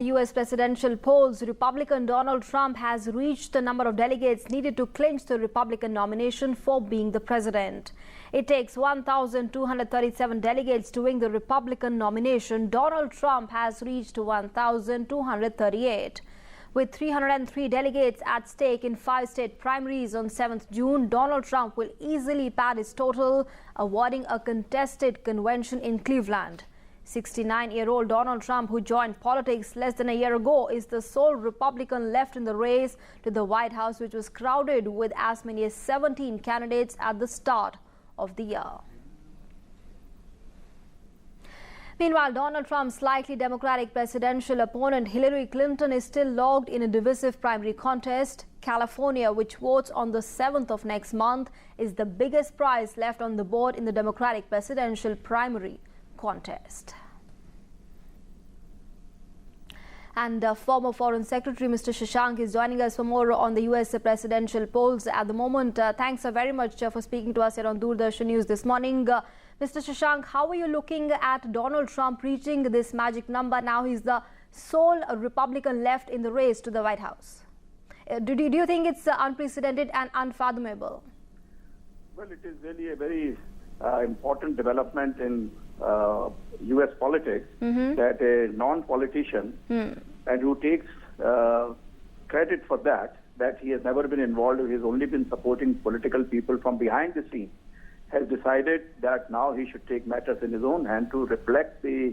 U.S. presidential polls, Republican Donald Trump has reached the number of delegates needed to clinch the Republican nomination for being the president. It takes 1,237 delegates to win the Republican nomination. Donald Trump has reached 1,238. With 303 delegates at stake in 5 state primaries on 7th June, Donald Trump will easily pad his total, avoiding a contested convention in Cleveland. 69-year-old Donald Trump, who joined politics less than a year ago, is the sole Republican left in the race to the White House, which was crowded with as many as 17 candidates at the start of the year. Meanwhile, Donald Trump's likely Democratic presidential opponent Hillary Clinton is still locked in a divisive primary contest. California, which votes on the 7th of next month, is the biggest prize left on the board in the Democratic presidential primary contest. And former Foreign Secretary Mr. Shashank is joining us for more on the U.S. presidential polls at the moment. Thanks very much for speaking to us here on Doordarshan News this morning. Mr. Shashank, how are you looking at Donald Trump reaching this magic number? Now he's the sole Republican left in the race to the White House. Do you think it's unprecedented and unfathomable? Well, it is really a very important development in U.S. politics that a non-politician and who takes credit for that he has never been involved, he has only been supporting political people from behind the scenes, has decided that now he should take matters in his own hand to reflect the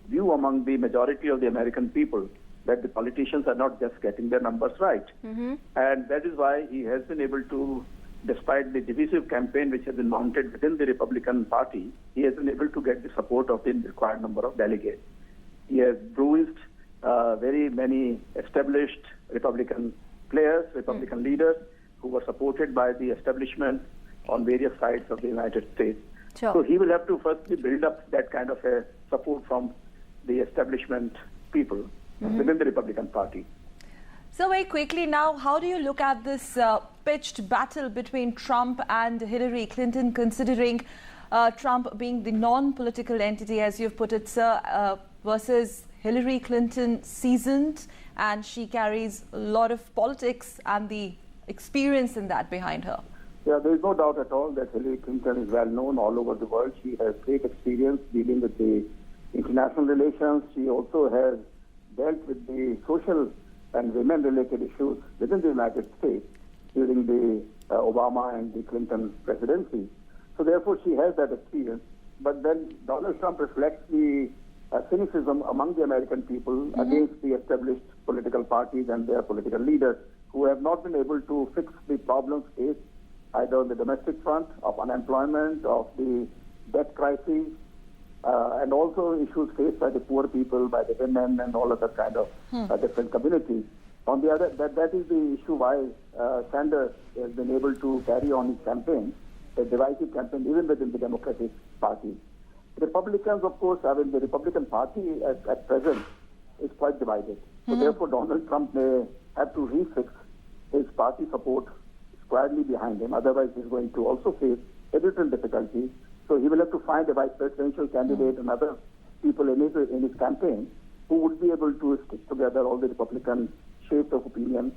view among the majority of the American people that the politicians are not just getting their numbers right. And that is why he has been able to, despite the divisive campaign which has been mounted within the Republican Party, he has been able to get the support of the required number of delegates. He has bruised very many established Republican players, Republican leaders who were supported by the establishment on various sides of the United States. Sure. So he will have to firstly build up that kind of a support from the establishment people within the Republican Party. So very quickly now, how do you look at this pitched battle between Trump and Hillary Clinton, considering Trump being the non-political entity, as you've put it, sir, versus Hillary Clinton, seasoned, and she carries a lot of politics and the experience in that behind her? Yeah, there is no doubt at all that Hillary Clinton is well known all over the world. She has great experience dealing with the international relations. She also has dealt with the social and women-related issues within the United States during the Obama and the Clinton presidency. So therefore, she has that experience. But then Donald Trump reflects the cynicism among the American people against the established political parties and their political leaders who have not been able to fix the problems faced either on the domestic front of unemployment, of the debt crisis, and also issues faced by the poor people, by the women, and all other kind of different communities. On the other, that is the issue why Sanders has been able to carry on his campaign, a divisive campaign, even within the Democratic Party. Republicans, of course, I mean, the Republican Party at present is quite divided. So therefore, Donald Trump may have to refix his party support squarely behind him. Otherwise, he's going to also face a different difficulty. So he will have to find a vice presidential candidate and other people in his campaign who would be able to stick together all the Republican shapes of opinion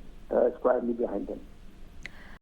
squarely behind him.